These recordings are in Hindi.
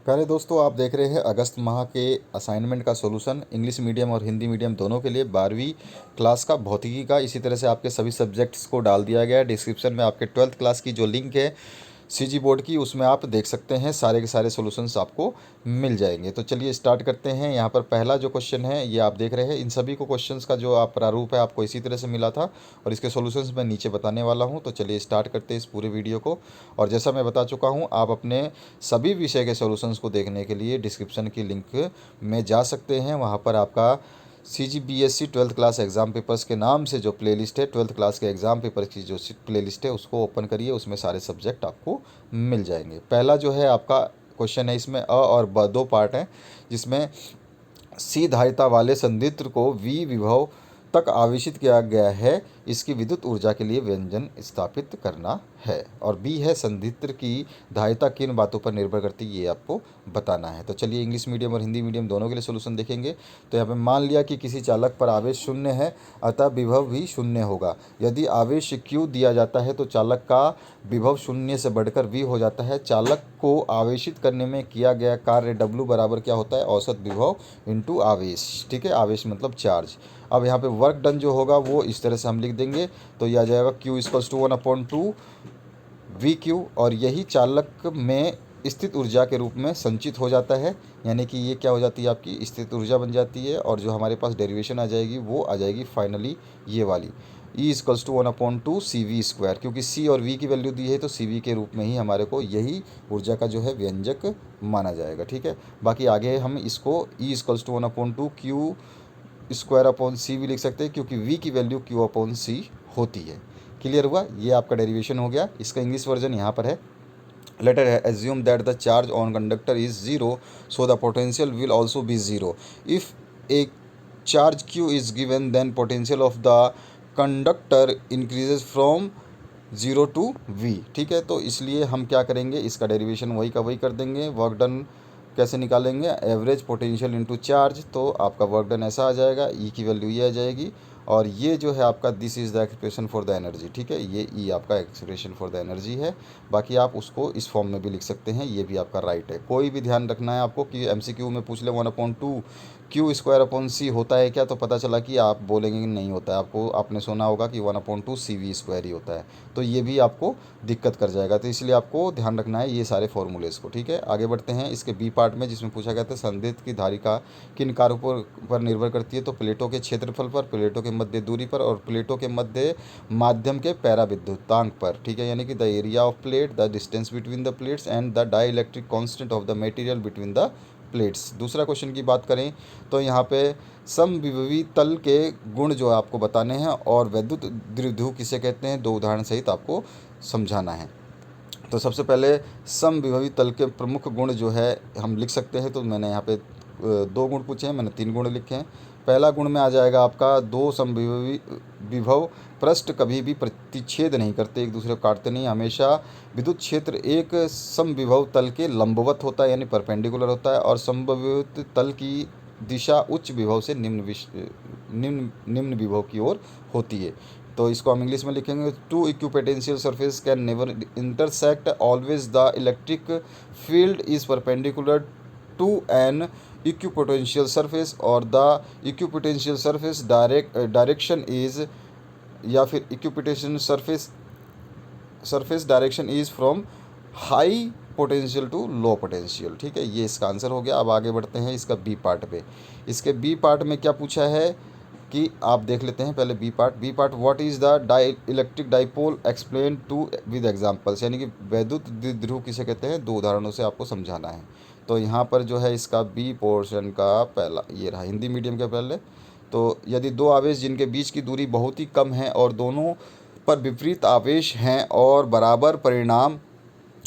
प्यारे दोस्तों, आप देख रहे हैं अगस्त माह के असाइनमेंट का सॉल्यूशन इंग्लिश मीडियम और हिंदी मीडियम दोनों के लिए 12वीं क्लास का भौतिकी का। इसी तरह से आपके सभी सब्जेक्ट्स को डाल दिया गया है। डिस्क्रिप्शन में आपके 12th क्लास की जो लिंक है सीजी बोर्ड की, उसमें आप देख सकते हैं। सारे के सारे सॉल्यूशंस आपको मिल जाएंगे। तो चलिए स्टार्ट करते हैं। यहाँ पर पहला जो क्वेश्चन है ये आप देख रहे हैं। इन सभी को क्वेश्चंस का जो आप प्रारूप है आपको इसी तरह से मिला था और इसके सॉल्यूशंस मैं नीचे बताने वाला हूँ। तो चलिए स्टार्ट करते हैं इस पूरे वीडियो को। और जैसा मैं बता चुका हूँ, आप अपने सभी विषय के सॉल्यूशंस को देखने के लिए डिस्क्रिप्शन की लिंक में जा सकते हैं। वहाँ पर आपका CGBSC 12th class exam papers के नाम से जो प्लेलिस्ट है, 12th क्लास के एग्ज़ाम पेपर की जो प्लेलिस्ट है उसको ओपन करिए। उसमें सारे सब्जेक्ट आपको मिल जाएंगे। पहला जो है आपका क्वेश्चन है, इसमें अ और ब दो पार्ट हैं, जिसमें सी धारिता वाले संयंत्र को V विभव तक आवेशित किया गया है, इसकी विद्युत ऊर्जा के लिए व्यंजन स्थापित करना है। और बी है संयंत्र की धारिता किन बातों पर निर्भर करती है, ये आपको बताना है। तो चलिए इंग्लिश मीडियम और हिंदी मीडियम दोनों के लिए सोल्यूशन देखेंगे। तो यहाँ पे मान लिया कि किसी चालक पर आवेश शून्य है, अतः विभव भी शून्य होगा। यदि आवेश Q दिया जाता है तो चालक का विभव शून्य से बढ़कर V हो जाता है। चालक को आवेशित करने में किया गया कार्य W बराबर क्या होता है, औसत विभव इंटू आवेश। ठीक है, आवेश मतलब चार्ज। अब यहाँ पे वर्क डन जो होगा वो इस तरह से हम लिख देंगे। तो यह आ जाएगा Q इक्वल्स टू 1/2 VQ, और यही चालक में स्थित ऊर्जा के रूप में संचित हो जाता है। यानी कि ये क्या हो जाती है, आपकी स्थित ऊर्जा बन जाती है। और जो हमारे पास डेरिवेशन आ जाएगी वो आ जाएगी फाइनली ये वाली, E इक्वल्स टू 1/2 CV²। क्योंकि C और V की वैल्यू दी है तो CV के रूप में ही हमारे को यही ऊर्जा का जो है व्यंजक माना जाएगा। ठीक है, बाकी आगे हम इसको E इक्वल्स टू 1/2 Q² भी लिख सकते हैं, क्योंकि V की वैल्यू Q/C होती है। क्लियर हुआ, ये आपका डेरिवेशन हो गया। इसका इंग्लिश वर्जन यहाँ पर है। लेटर है, assume that the charge on conductor is zero, so the potential will also be zero. If a charge Q is given, then potential of the conductor increases from 0 to V। ठीक है, तो इसलिए हम क्या करेंगे, इसका डेरिवेशन वही का वही कर देंगे। वर्क डन कैसे निकालेंगे, एवरेज पोटेंशियल इनटू चार्ज। तो आपका वर्क डन ऐसा आ जाएगा, E की वैल्यू ये आ जाएगी, और ये जो है आपका this is the expression for the energy. ठीक है, ये E आपका एक्सप्रेशन फॉर द एनर्जी है। बाकी आप उसको इस फॉर्म में भी लिख सकते हैं, ये भी आपका राइट है। कोई भी ध्यान रखना है आपको कि MCQ में पूछ ले 1/2 Q²/C होता है क्या, तो पता चला कि आप बोलेंगे कि नहीं होता है। आपको आपने सुना होगा कि 1/2 CV² ही होता है, तो ये भी आपको दिक्कत कर जाएगा। तो इसलिए आपको ध्यान रखना है ये सारे फॉर्मूलेस को। ठीक है, आगे बढ़ते हैं इसके बी पार्ट में, जिसमें पूछा गया था संदिग्ध की धारिका किन कारकों पर निर्भर करती है। तो प्लेटों के क्षेत्रफल पर, प्लेटों के मध्य दूरी पर, और प्लेटों के मध्य माध्यम के पैराविद्युतांक पर। ठीक है, यानी कि the area of plate, the distance between the plates and the dielectric constant of the material between the plates. दूसरा क्वेश्चन की बात करें तो यहाँ पे समविभवी तल के गुण जो आपको बताने हैं, और वैद्युत द्विध्रुव किसे कहते हैं, दो उदाहरण सहित आपको समझाना है। तो सबसे पहले समविभवी तल के प्रमुख गुण जो है हम लिख सकते हैं। तो मैंने यहाँ पे दो गुण पूछे हैं, मैंने तीन गुण लिखे हैं। पहला गुण में आ जाएगा आपका, दो समविभवी विभव पृष्ठ कभी भी प्रतिच्छेद नहीं करते, एक दूसरे को काटते नहीं। हमेशा विद्युत क्षेत्र एक समविभव तल के लंबवत होता है, यानी परपेंडिकुलर होता है, और समविभव तल की दिशा उच्च विभव से निम्न विभव की ओर होती है। तो इसको हम इंग्लिश में लिखेंगे, two equipotential surface can never intersect, always the electric field is perpendicular to an equipotential surface, और the equipotential surface direction is, या फिर equipotential surface direction is from high potential to low potential. ठीक है, ये इसका आंसर हो गया। अब आगे बढ़ते हैं इसका बी पार्ट पे। इसके बी पार्ट में क्या पूछा है कि आप देख लेते हैं पहले B part, what is the dielectric dipole, explain to with examples. यानी कि वैद्युत द्विध्रुव किसे कहते हैं, दो उदाहरणों से आपको समझाना है। तो यहाँ पर जो है इसका बी पोर्शन का पहला ये रहा, हिंदी मीडियम के पहले। तो यदि दो आवेश जिनके बीच की दूरी बहुत ही कम है और दोनों पर विपरीत आवेश हैं और बराबर परिणाम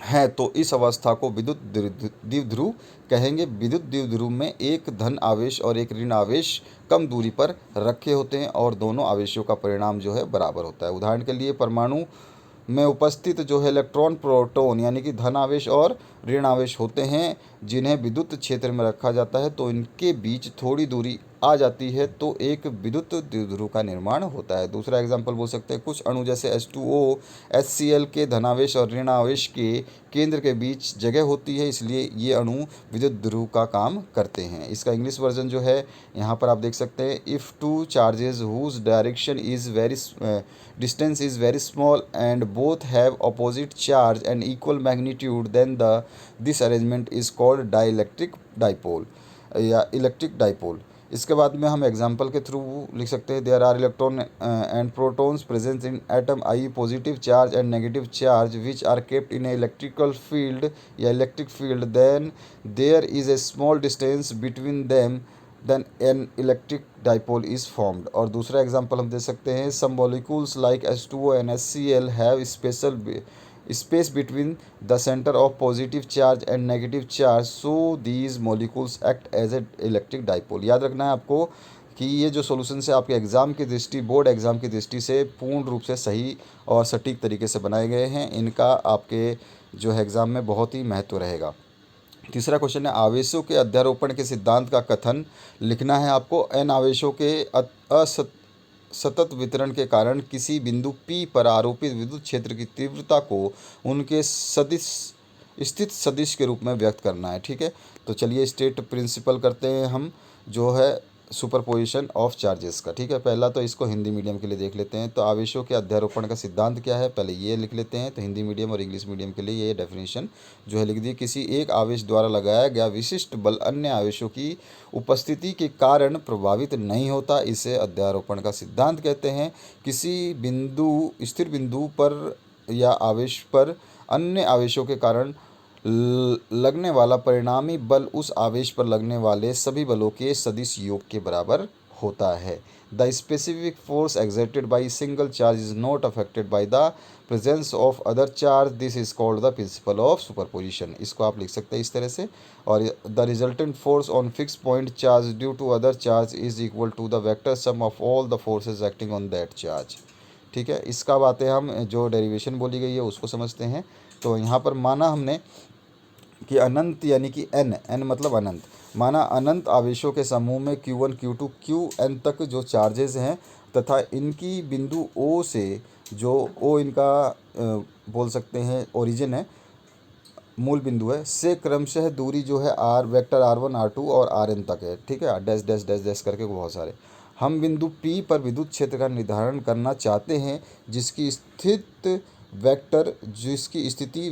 है, तो इस अवस्था को विद्युत द्विध्रुव कहेंगे। विद्युत द्विध्रुव में एक धन आवेश और एक ऋण आवेश कम दूरी पर रखे होते हैं, और दोनों आवेशों का परिणाम जो है बराबर होता है। उदाहरण के लिए परमाणु में उपस्थित जो है इलेक्ट्रॉन प्रोटॉन, यानी कि धन आवेश और ऋण आवेश होते हैं जिन्हें विद्युत क्षेत्र में रखा जाता है तो इनके बीच थोड़ी दूरी आ जाती है तो एक विद्युत द्विध्रुव का निर्माण होता है। दूसरा एग्जांपल बोल सकते हैं, कुछ अणु जैसे H2O, HCl के धनावेश और ऋण आवेश के केंद्र के बीच जगह होती है, इसलिए ये अणु विद्युत ध्रुव का काम करते हैं। इसका इंग्लिश वर्जन जो है यहाँ पर आप देख सकते हैं, if two charges whose direction is very distance is very small and both have opposite charge and equal magnitude, then this arrangement is called dielectric dipole या इलेक्ट्रिक डाइपोल। इसके बाद में हम एग्जांपल के थ्रू लिख सकते हैं, there are electron and protons present in atom I positive charge and negative charge which are kept in a electrical field या electric field, then there is a small distance between them, then an electric dipole is formed. और दूसरा एग्जांपल हम दे सकते हैं, some molecules like H2O and HCl have special space between the center of positive charge and negative charge, so these molecules act as a electric dipole। याद रखना है आपको कि ये जो सॉल्यूशन है आपके एग्ज़ाम की दृष्टि, बोर्ड एग्ज़ाम की दृष्टि से पूर्ण रूप से सही और सटीक तरीके से बनाए गए हैं। इनका आपके जो है एग्ज़ाम में बहुत ही महत्व रहेगा। तीसरा क्वेश्चन है, आवेशों के अध्यारोपण के सिद्धांत का कथन लिखना है आपको। एन आवेशों के सतत वितरण के कारण किसी बिंदु P पर आरोपित विद्युत क्षेत्र की तीव्रता को उनके सदिश स्थित सदिश के रूप में व्यक्त करना है। ठीक है, तो चलिए स्टेट प्रिंसिपल करते हैं हम, जो है सुपरपोजिशन ऑफ चार्जेस का। ठीक है, पहला तो इसको हिंदी मीडियम के लिए देख लेते हैं। तो आवेशों के अध्यारोपण का सिद्धांत क्या है, पहले ये लिख लेते हैं। तो हिंदी मीडियम और इंग्लिश मीडियम के लिए ये डेफिनेशन जो है लिख दी, किसी एक आवेश द्वारा लगाया गया विशिष्ट बल अन्य आवेशों की उपस्थिति के कारण प्रभावित नहीं होता, इसे अध्यारोपण का सिद्धांत कहते हैं। किसी बिंदु स्थिर बिंदु पर या आवेश पर अन्य आवेशों के कारण लगने वाला परिणामी बल उस आवेश पर लगने वाले सभी बलों के सदिश योग के बराबर होता है। The specific force exerted by single charge is not affected by the presence of other charge, this is called the principle of superposition. इसको आप लिख सकते हैं इस तरह से। और the resultant force on fix point charge due to other charge is equal to the vector sum of all the forces acting on that charge. ठीक है, इसका बातें हम जो डेरिवेशन बोली गई है उसको समझते हैं। तो यहाँ पर माना हमने कि अनंत यानी कि एन मतलब अनंत, माना अनंत आवेशों के समूह में Q1 Q2 Qn तक जो चार्जेस हैं तथा इनकी बिंदु O से, जो O इनका बोल सकते हैं ओरिजिन है, मूल बिंदु है, से क्रमशः दूरी जो है R वेक्टर R1 R2 और Rn तक है। ठीक है, डैश डैश डैश डैश करके बहुत सारे। हम बिंदु P पर विद्युत क्षेत्र का निर्धारण करना चाहते हैं जिसकी स्थिति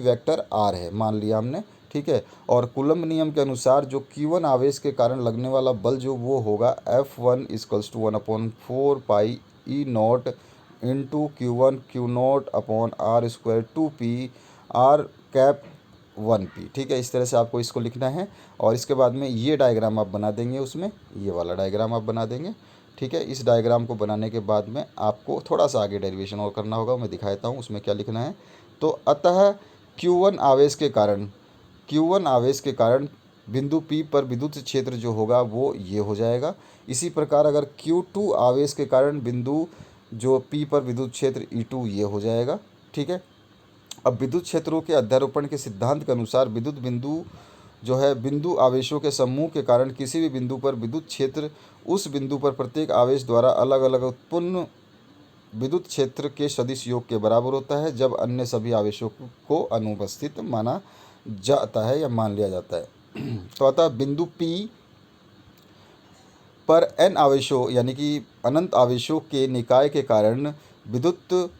वेक्टर R है, मान लिया हमने। ठीक है, और कूलम्ब नियम के अनुसार जो Q1 आवेश के कारण लगने वाला बल जो वो होगा F1 = 1/4 pi E not into Q1 Q not upon R² 2P R cap 1P। ठीक है, इस तरह से आपको इसको लिखना है। और इसके बाद में ये डायग्राम आप बना देंगे, उसमें ये वाला डायग्राम आप बना देंगे। ठीक है, इस डायग्राम को बनाने के बाद में आपको थोड़ा सा आगे डेरिवेशन और करना होगा, मैं दिखाता हूँ उसमें क्या लिखना है। तो अतः Q1 आवेश के कारण बिंदु P पर विद्युत क्षेत्र जो होगा वो ये हो जाएगा। इसी प्रकार अगर Q2 आवेश के कारण बिंदु जो P पर विद्युत क्षेत्र E2 ये हो जाएगा। ठीक है, अब विद्युत क्षेत्रों के अध्यारोपण के सिद्धांत के अनुसार विद्युत बिंदु जो है बिंदु आवेशों के समूह के कारण किसी भी बिंदु पर विद्युत क्षेत्र उस बिंदु पर प्रत्येक आवेश द्वारा अलग अलग उत्पन्न विद्युत क्षेत्र के सदिश योग के बराबर होता है, जब अन्य सभी आवेशों को अनुपस्थित माना जाता है या मान लिया जाता है। तो अतः बिंदु P पर n आवेशों यानी कि अनंत आवेशों के निकाय के कारण विद्युत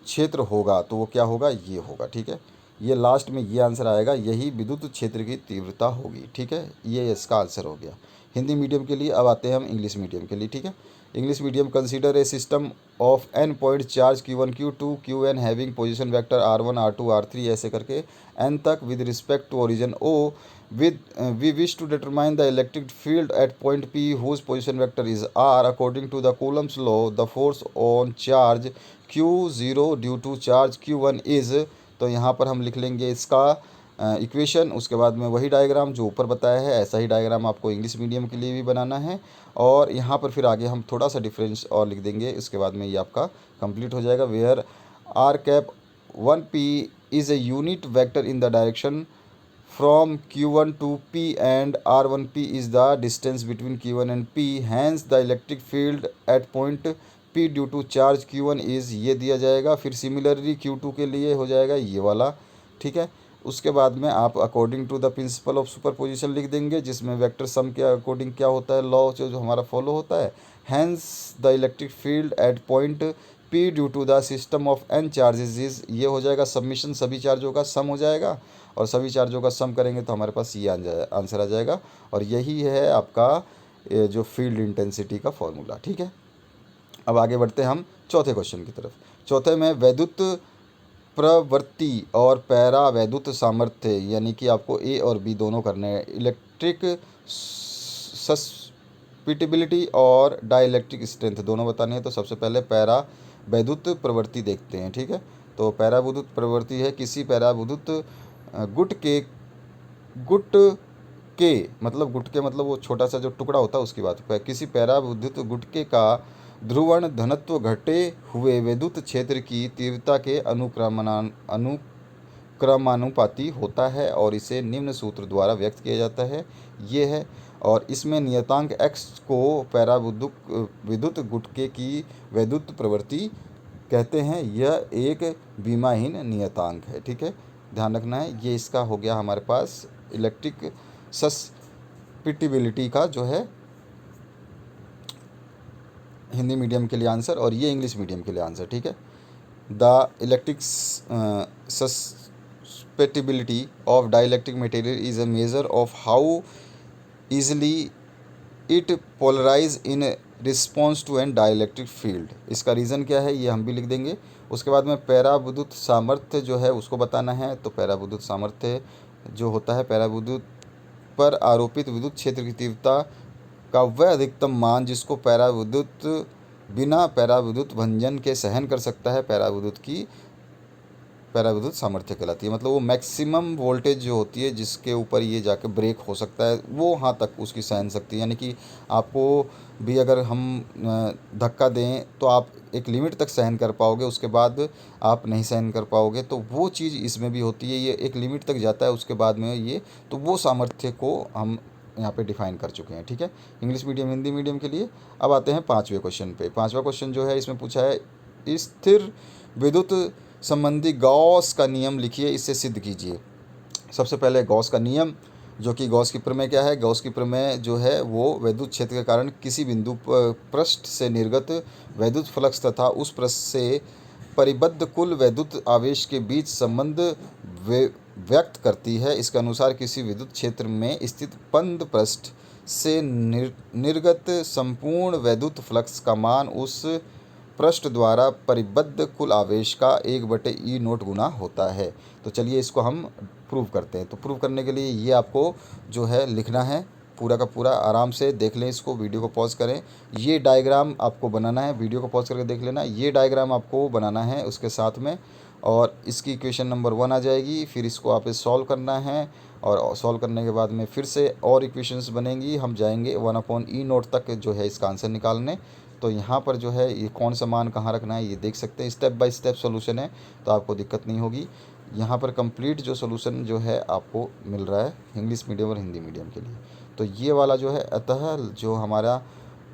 क्षेत्र होगा, तो वो क्या होगा, ये होगा। ठीक है, ये लास्ट में ये आंसर आएगा, यही विद्युत क्षेत्र की तीव्रता होगी। ठीक है, ये इसका आंसर हो गया हिंदी मीडियम के लिए। अब आते हैं हम इंग्लिश मीडियम के लिए। ठीक है, English medium, consider a system of n point charge Q1 Q2 Qn having position vector R1 R2 R3 ऐसे करके n तक with respect to origin O with we wish to determine the electric field at point P whose position vector is R according to the Coulomb's law, the force on charge Q0 due to charge Q1 is। तो यहाँ पर हम लिख लेंगे इसका इक्वेशन, उसके बाद में वही डायग्राम जो ऊपर बताया है ऐसा ही डायग्राम आपको इंग्लिश मीडियम के लिए भी बनाना है। और यहाँ पर फिर आगे हम थोड़ा सा डिफरेंस और लिख देंगे, इसके बाद में ये आपका कंप्लीट हो जाएगा। Where R cap 1P is a unit vector in the direction from Q1 to P and R1P is the distance between Q1 and P. Hence the electric field at point P due to charge Q1 is ये दिया जाएगा। फिर सिमिलरली Q2 के लिए हो जाएगा ये वाला, ठीक है। उसके बाद में आप according to the principle of superposition लिख देंगे, जिसमें वेक्टर सम के अकॉर्डिंग क्या होता है, लॉ जो हमारा फॉलो होता है। Hence the electric field at point P due to the system of n charges is, ये हो जाएगा सबमिशन, सभी चार्जों का सम हो जाएगा, और सभी चार्जों का सम करेंगे तो हमारे पास ये आंसर आ जाएगा। और यही है आपका जो फील्ड इंटेंसिटी का फॉर्मूला, ठीक है। अब आगे बढ़ते हैं हम चौथे क्वेश्चन की तरफ। चौथे में वैद्युत प्रवृत्ति और पैरा वैद्युत सामर्थ्य, यानी कि आपको ए और बी दोनों करने हैं। इलेक्ट्रिक सस्पिटिबिलिटी और डाइलेक्ट्रिक स्ट्रेंथ दोनों बताने हैं। तो सबसे पहले पैरा वैद्युत प्रवृत्ति देखते हैं, ठीक है। तो पैरा विद्युत प्रवृत्ति है, किसी पैरा विद्युत गुट के मतलब गुटके मतलब वो छोटा सा जो टुकड़ा होता है उसकी बात है। किसी पैरा विद्युत गुटके का ध्रुवण घनत्व घटे हुए विद्युत क्षेत्र की तीव्रता के अनुक्रमानुपाती होता है और इसे निम्न सूत्र द्वारा व्यक्त किया जाता है, ये है। और इसमें नियतांक x को पैरा विद्युत गुटके की वैद्युत प्रवृत्ति कहते हैं। यह एक विमाहीन नियतांक है, ठीक है, ध्यान रखना है। ये इसका हो गया हमारे पास इलेक्ट्रिक सस्पिटिबिलिटी का जो है हिंदी मीडियम के लिए आंसर, और ये इंग्लिश मीडियम के लिए आंसर, ठीक है। The electric susceptibility of dielectric material is a measure of how easily it polarize in response to an dielectric field. इसका रीज़न क्या है ये हम भी लिख देंगे। उसके बाद में पैरा विद्युत सामर्थ्य जो है उसको बताना है। तो पैरा विद्युत सामर्थ्य जो होता है, पैरा विद्युत पर आरोपित विद्युत क्षेत्र की तीव्रता का वह अधिकतम मान जिसको पैरा विद्युत बिना पैरा विद्युत भंजन के सहन कर सकता है, पैरा विद्युत की पैरा विद्युत सामर्थ्य कहलाती है। मतलब वो मैक्सिमम वोल्टेज जो होती है जिसके ऊपर ये जाके ब्रेक हो सकता है, वो वहाँ तक उसकी सहन शक्ति, यानी कि आपको भी अगर हम धक्का दें तो आप एक लिमिट तक सहन कर पाओगे, उसके बाद आप नहीं सहन कर पाओगे। तो वो चीज़ इसमें भी होती है, ये एक लिमिट तक जाता है, उसके बाद में ये, तो वो सामर्थ्य को हम यहाँ पे डिफाइन कर चुके हैं, ठीक है, इंग्लिश मीडियम हिंदी मीडियम के लिए। अब आते हैं पाँचवें क्वेश्चन पे। पाँचवा क्वेश्चन जो है इसमें पूछा है स्थिर विद्युत संबंधी गॉस का नियम लिखिए, इसे सिद्ध कीजिए। सबसे पहले गॉस का नियम, जो कि गॉस की प्रमेय क्या है, गॉस की प्रमेय जो है वो विद्युत क्षेत्र के कारण किसी बिंदु पृष्ठ से निर्गत विद्युत फ्लक्स तथा उस पृष्ठ से परिबद्ध कुल विद्युत आवेश के बीच संबंध व्यक्त करती है। इसके अनुसार किसी विद्युत क्षेत्र में स्थित बंद पृष्ठ से निर्गत संपूर्ण विद्युत फ्लक्स का मान उस पृष्ठ द्वारा परिबद्ध कुल आवेश का 1/E0 गुना होता है। तो चलिए इसको हम प्रूव करते हैं। तो प्रूव करने के लिए ये आपको जो है लिखना है, पूरा का पूरा आराम से देख लें इसको, वीडियो को पॉज करें। ये डायग्राम आपको बनाना है, वीडियो को पॉज करके देख लेना। ये डायग्राम आपको बनाना है उसके साथ में, और इसकी इक्वेशन नंबर 1 आ जाएगी। फिर इसको आप सॉल्व करना है, और सॉल्व करने के बाद में फिर से और इक्वेशंस बनेंगी। हम जाएंगे 1/E0 तक जो है इसका आंसर निकालने। तो यहाँ पर जो है ये कौन सा मान कहाँ रखना है ये देख सकते हैं। स्टेप बाय स्टेप सॉल्यूशन है, तो आपको दिक्कत नहीं होगी। यहाँ पर कंप्लीट जो सॉल्यूशन जो है आपको मिल रहा है इंग्लिश मीडियम और हिंदी मीडियम के लिए। तो ये वाला जो है, अतः जो हमारा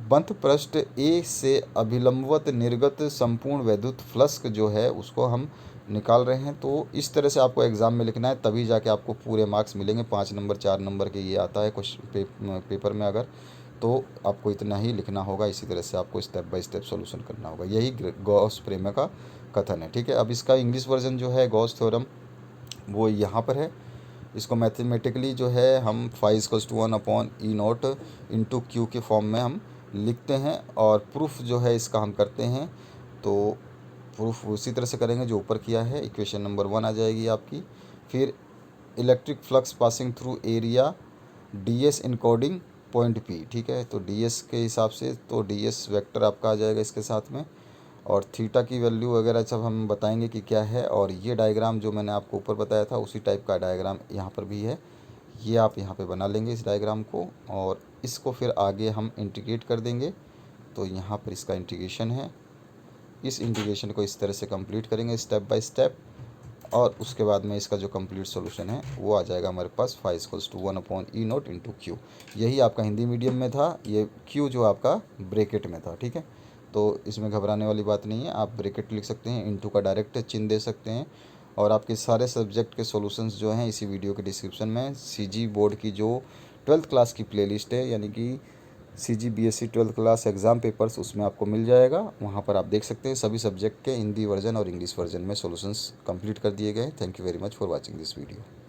बंध पृष्ठ ए से अभिलंबवत निर्गत संपूर्ण विद्युत फ्लक्स जो है उसको हम निकाल रहे हैं। तो इस तरह से आपको एग्ज़ाम में लिखना है, तभी जाके आपको पूरे मार्क्स मिलेंगे। 5 नंबर 4 नंबर के ये आता है क्वेश्चन पेपर में अगर, तो आपको इतना ही लिखना होगा। इसी तरह से आपको स्टेप बाय स्टेप सॉल्यूशन करना होगा। यही गॉस प्रमेय का कथन है, ठीक है। अब इसका इंग्लिश वर्जन जो है गॉस थ्योरम वो यहाँ पर है। इसको मैथमेटिकली जो है हम phi=1/E0 इंटू Q के फॉर्म में हम लिखते हैं, और प्रूफ जो है इसका हम करते हैं। तो प्रूफ उसी तरह से करेंगे जो ऊपर किया है। इक्वेशन नंबर 1 आ जाएगी आपकी। फिर electric flux passing through area ds encoding point P, ठीक है। तो ds के हिसाब से तो ds वेक्टर आपका आ जाएगा इसके साथ में, और थीटा की वैल्यू वगैरह सब हम बताएंगे कि क्या है। और ये डायग्राम जो मैंने आपको ऊपर बताया था उसी टाइप का डायग्राम यहाँ पर भी है, ये आप यहाँ पे बना लेंगे इस डायग्राम को, और इसको फिर आगे हम इंटीग्रेट कर देंगे। तो यहाँ पर इसका इंटीग्रेशन है, इस इंटीग्रेशन को इस तरह से कंप्लीट करेंगे स्टेप बाय स्टेप। और उसके बाद में इसका जो कंप्लीट सॉल्यूशन है वो आ जाएगा हमारे पास 5=1/E0 × Q। यही आपका हिंदी मीडियम में था, ये Q जो आपका ब्रैकेट में था। ठीक है, तो इसमें घबराने वाली बात नहीं है, आप ब्रैकेट लिख सकते हैं, इनटू का डायरेक्ट चिन्ह दे सकते हैं। और आपके सारे सब्जेक्ट के सॉल्यूशंस जो हैं इसी वीडियो के डिस्क्रिप्शन में CG बोर्ड की जो 12th क्लास की प्लेलिस्ट है, यानी कि CG BSc 12th class exam papers, उसमें आपको मिल जाएगा। वहाँ पर आप देख सकते हैं सभी सब्जेक्ट के हिंदी वर्जन और इंग्लिश वर्जन में सॉल्यूशंस कंप्लीट कर दिए गए। Thank you very much for watching this video.